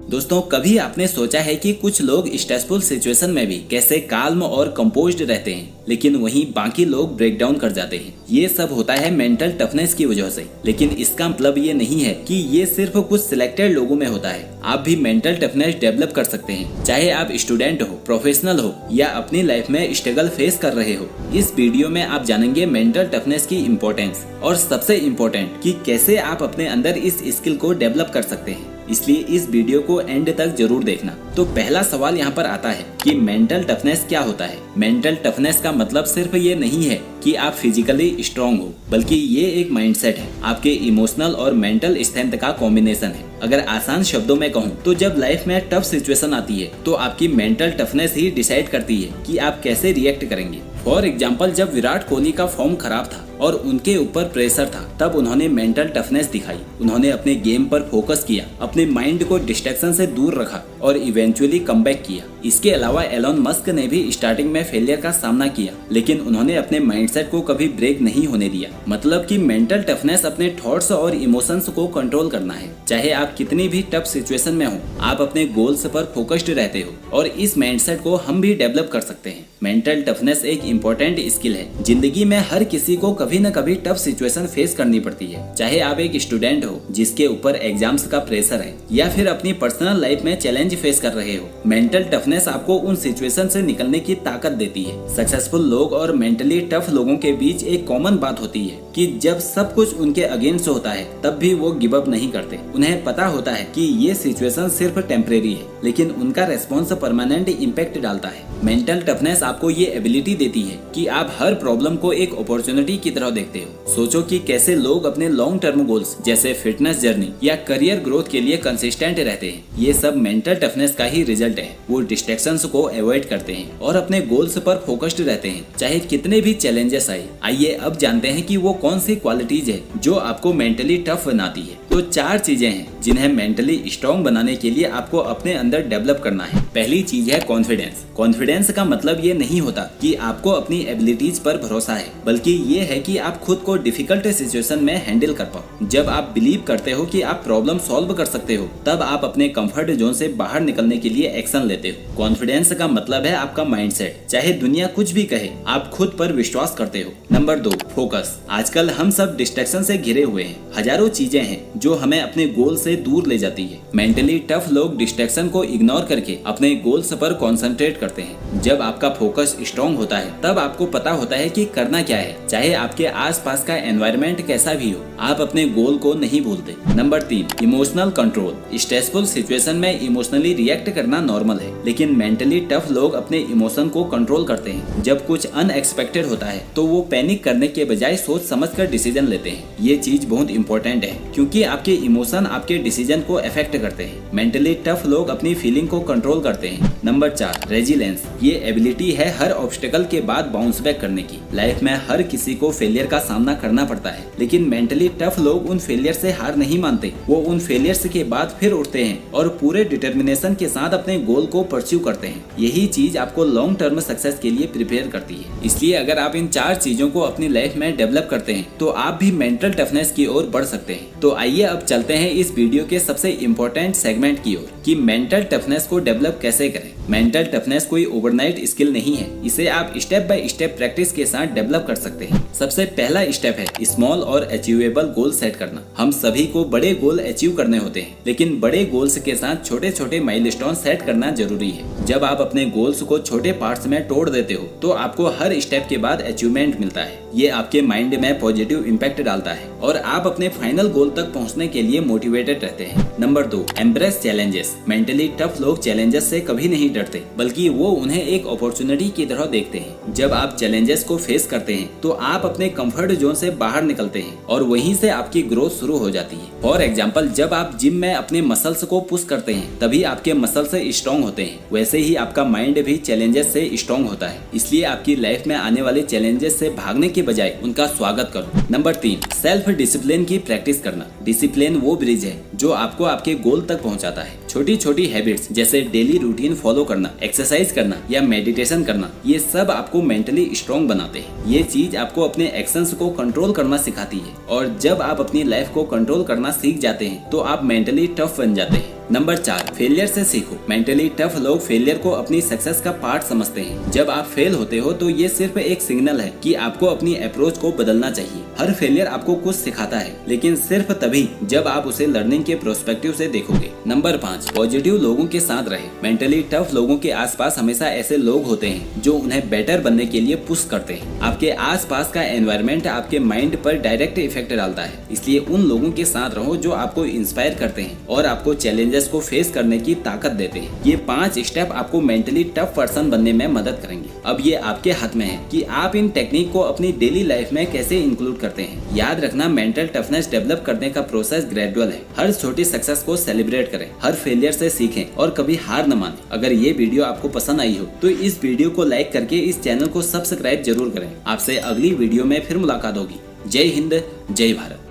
दोस्तों, कभी आपने सोचा है कि कुछ लोग स्ट्रेसफुल सिचुएशन में भी कैसे काल्म और कंपोज्ड रहते हैं, लेकिन वहीं बाकी लोग ब्रेक डाउन कर जाते हैं। ये सब होता है मेंटल टफनेस की वजह से। लेकिन इसका मतलब ये नहीं है कि ये सिर्फ कुछ सिलेक्टेड लोगों में होता है। आप भी मेंटल टफनेस डेवलप कर सकते हैं, चाहे आप स्टूडेंट हो, प्रोफेशनल हो या अपनी लाइफ में स्ट्रगल फेस कर रहे हो। इस वीडियो में आप जानेंगे मेंटल टफनेस की इम्पोर्टेंस और सबसे इम्पोर्टेंट कि कैसे आप अपने अंदर इस स्किल को डेवलप कर सकते हैं। इसलिए इस वीडियो को एंड तक जरूर देखना। तो पहला सवाल यहाँ पर आता है कि मेंटल टफनेस क्या होता है। मेंटल टफनेस का मतलब सिर्फ ये नहीं है कि आप फिजिकली स्ट्रांग हो, बल्कि ये एक माइंडसेट है, आपके इमोशनल और मेंटल स्ट्रेंथ का कॉम्बिनेशन है। अगर आसान शब्दों में कहूँ तो जब लाइफ में टफ सिचुएशन आती है तो आपकी मेंटल टफनेस ही डिसाइड करती है कि आप कैसे रिएक्ट करेंगे। फॉर एग्जाम्पल, जब विराट कोहली का फॉर्म खराब था और उनके ऊपर प्रेशर था, तब उन्होंने मेंटल टफनेस दिखाई। उन्होंने अपने गेम पर फोकस किया, अपने माइंड को डिस्ट्रैक्शन से दूर रखा और इवेंचुअली कमबैक किया। इसके अलावा एलोन मस्क ने भी स्टार्टिंग में फेलियर का सामना किया, लेकिन उन्होंने अपने माइंडसेट को कभी ब्रेक नहीं होने दिया। मतलब कि मेंटल टफनेस अपने थॉट्स और इमोशंस को कंट्रोल करना है। चाहे आप कितनी भी टफ सिचुएशन में हो, आप अपने गोल्स पर फोकस्ड रहते हो और इस माइंडसेट को हम भी डेवलप कर सकते हैं। मेंटल टफनेस एक इम्पोर्टेंट स्किल है। जिंदगी में हर किसी को कभी न कभी टफ सिचुएशन फेस करनी पड़ती है। चाहे आप एक स्टूडेंट हो जिसके ऊपर एग्जाम्स का प्रेशर है या फिर अपनी पर्सनल लाइफ में चैलेंज फेस कर रहे हो, मेंटल टफनेस आपको उन सिचुएशन से निकलने की ताकत देती है। सक्सेसफुल लोग और मेंटली टफ लोगों के बीच एक कॉमन बात होती है कि जब सब कुछ उनके अगेंस्ट होता है तब भी वो गिव अप नहीं करते। उन्हें पता होता है कि ये सिचुएशन सिर्फ टेम्परेरी है, लेकिन उनका रेस्पॉन्स परमानेंट इम्पैक्ट डालता है। मेंटल टफनेस आपको ये एबिलिटी देती है कि आप हर प्रॉब्लम को एक अपॉर्चुनिटी की तरह देखते हो। सोचो कि कैसे लोग अपने लॉन्ग टर्म गोल्स जैसे फिटनेस जर्नी या करियर ग्रोथ के लिए कंसिस्टेंट रहते हैं। ये सब मेंटल टफनेस का ही रिजल्ट है। वो डिस्ट्रैक्शंस को अवॉइड करते हैं और अपने गोल्स पर फोकस्ड रहते हैं, चाहे कितने भी चैलेंजेस आए। आइए अब जानते हैं कि वो कौन सी क्वालिटीज है जो आपको मेंटली टफ बनाती है। तो 4 चीजें हैं जिन्हें मेंटली स्ट्रॉन्ग बनाने के लिए आपको अपने अंदर डेवलप करना है। पहली चीज है कॉन्फिडेंस। कॉन्फिडेंस का मतलब ये नहीं होता कि आपको अपनी एबिलिटीज पर भरोसा है, बल्कि ये है कि आप खुद को डिफिकल्ट सिचुएशन में हैंडल कर पाओ। जब आप बिलीव करते हो कि आप प्रॉब्लम सॉल्व कर सकते हो, तब आप अपने कंफर्ट जोन से बाहर निकलने के लिए एक्शन लेते हो। कॉन्फिडेंस का मतलब है आपका माइंडसेट। चाहे दुनिया कुछ भी कहे, आप खुद पर विश्वास करते हो। Number 2, focus. आजकल हम सब डिस्ट्रैक्शन से घिरे हुए हैं। हजारों चीजें हैं जो हमें अपने गोल से दूर ले जाती है। मेंटली टफ लोग डिस्ट्रैक्शन को इग्नोर करके अपने गोल्स पर कंसंट्रेट करते हैं। जब आपका फोकस स्ट्रॉन्ग होता है, तब आपको पता होता है कि करना क्या है। चाहे आपके आसपास का एनवायरनमेंट कैसा भी हो, आप अपने गोल को नहीं भूलते। Number 3, emotional control. Stressful situation में इमोशनली रिएक्ट करना नॉर्मल है, लेकिन मेंटली टफ लोग अपने इमोशन को कंट्रोल करते हैं। जब कुछ अनएक्सपेक्टेड होता है तो वो पैनिक करने के बजाय सोच समझकर डिसीजन लेते हैं। ये चीज बहुत इंपॉर्टेंट है, क्योंकि आपके इमोशन आपके डिसीजन को अफेक्ट करते हैं। मेंटली टफ लोग अपनी फीलिंग को कंट्रोल करते हैं। Number 4, resilience. ये एबिलिटी है हर ऑब्स्टेकल के बाद बाउंस बैक करने की। लाइफ में हर किसी को फेलियर का सामना करना पड़ता है, लेकिन मेंटली टफ लोग उन फेलियर से हार नहीं मानते। वो उन फेलियर्स के बाद फिर उठते हैं और पूरे डिटर्मिनेशन के साथ अपने गोल को परस्यू करते हैं। यही चीज आपको लॉन्ग टर्म सक्सेस के लिए प्रिपेयर करती है। इसलिए अगर आप इन 4 चीजों को अपनी लाइफ में डेवलप करते हैं तो आप भी मेंटल टफनेस की ओर बढ़ सकते हैं। तो आइए अब चलते हैं इस वीडियो के सबसे इम्पोर्टेंट सेगमेंट की ओर कि मेंटल टफनेस को डेवलप कैसे करें। मेंटल टफनेस कोई ओवरनाइट स्किल नहीं है। इसे आप स्टेप बाय स्टेप प्रैक्टिस के साथ डेवलप कर सकते हैं। सबसे पहला स्टेप है स्मॉल और अचीवेबल गोल सेट करना। हम सभी को बड़े गोल अचीव करने होते हैं, लेकिन बड़े गोल्स के साथ छोटे छोटे माइलस्टोन सेट करना जरूरी है। जब आप अपने गोल्स को छोटे पार्ट्स में तोड़ देते हो तो आपको हर स्टेप के बाद अचीवमेंट मिलता है। ये आपके माइंड में पॉजिटिव इम्पैक्ट डालता है और आप अपने फाइनल गोल तक पहुंचने के लिए मोटिवेटेड रहते हैं। Number 2, embrace challenges. Mentally tough लोग चैलेंजेस से कभी नहीं डरते, बल्कि वो उन्हें एक अपॉर्चुनिटी की तरह देखते हैं। जब आप चैलेंजेस को फेस करते हैं तो आप अपने कंफर्ट जोन से बाहर निकलते हैं और वहीं से आपकी ग्रोथ शुरू हो जाती है। फॉर एग्जाम्पल, जब आप जिम में अपने मसल्स को पुश करते हैं, तभी आपके मसल्स स्ट्रॉन्ग होते हैं। वैसे ही आपका माइंड भी चैलेंजेस से स्ट्रॉन्ग होता है। इसलिए आपकी लाइफ में आने वाले चैलेंजेस से भागने के बजाय उनका स्वागत करो। नंबर 3, सेल्फ डिसिप्लिन की प्रैक्टिस करना। डिसिप्लिन वो ब्रिज है जो आपको आपके गोल तक पहुंचाता है। छोटी छोटी हैबिट्स जैसे डेली रूटीन फॉलो करना, एक्सरसाइज करना या मेडिटेशन करना, ये सब आपको मेंटली स्ट्रॉन्ग बनाते हैं। ये चीज आपको अपने एक्शंस को कंट्रोल करना सिखाती है और जब आप अपनी लाइफ को कंट्रोल करना सीख जाते हैं तो आप मेंटली टफ बन जाते हैं। नंबर 4, फेलियर से सीखो। मेंटली टफ लोग फेलियर को अपनी सक्सेस का पार्ट समझते हैं। जब आप फेल होते हो तो ये सिर्फ एक सिग्नल है कि आपको अपनी अप्रोच को बदलना चाहिए। हर फेलियर आपको कुछ सिखाता है, लेकिन सिर्फ तभी जब आप उसे लर्निंग के प्रोस्पेक्टिव से देखोगे। नंबर 5, पॉजिटिव लोगों के साथ रहे। मेंटली टफ लोगों के आसपास हमेशा ऐसे लोग होते हैं जो उन्हें बेटर बनने के लिए पुश करते हैं। आपके आसपास का एनवायरनमेंट आपके माइंड पर डायरेक्ट इफेक्ट डालता है, इसलिए उन लोगों के साथ रहो जो आपको इंस्पायर करते हैं और आपको चैलेंजेस को फेस करने की ताकत देते हैं। ये 5 स्टेप आपको मेंटली टफ पर्सन बनने में मदद करेंगे। अब ये आपके हाथ में है कि आप इन टेक्निक को अपनी डेली लाइफ में कैसे इंक्लूड करते हैं। याद रखना, मेंटल टफनेस डेवलप करने का प्रोसेस ग्रेजुअल है। हर छोटी सक्सेस को सेलिब्रेट करें, हर फेलियर से सीखें और कभी हार न मानें। अगर ये वीडियो आपको पसंद आई हो तो इस वीडियो को लाइक करके इस चैनल को सब्सक्राइब जरूर करें। आपसे अगली वीडियो में फिर मुलाकात होगी। जय हिंद, जय भारत।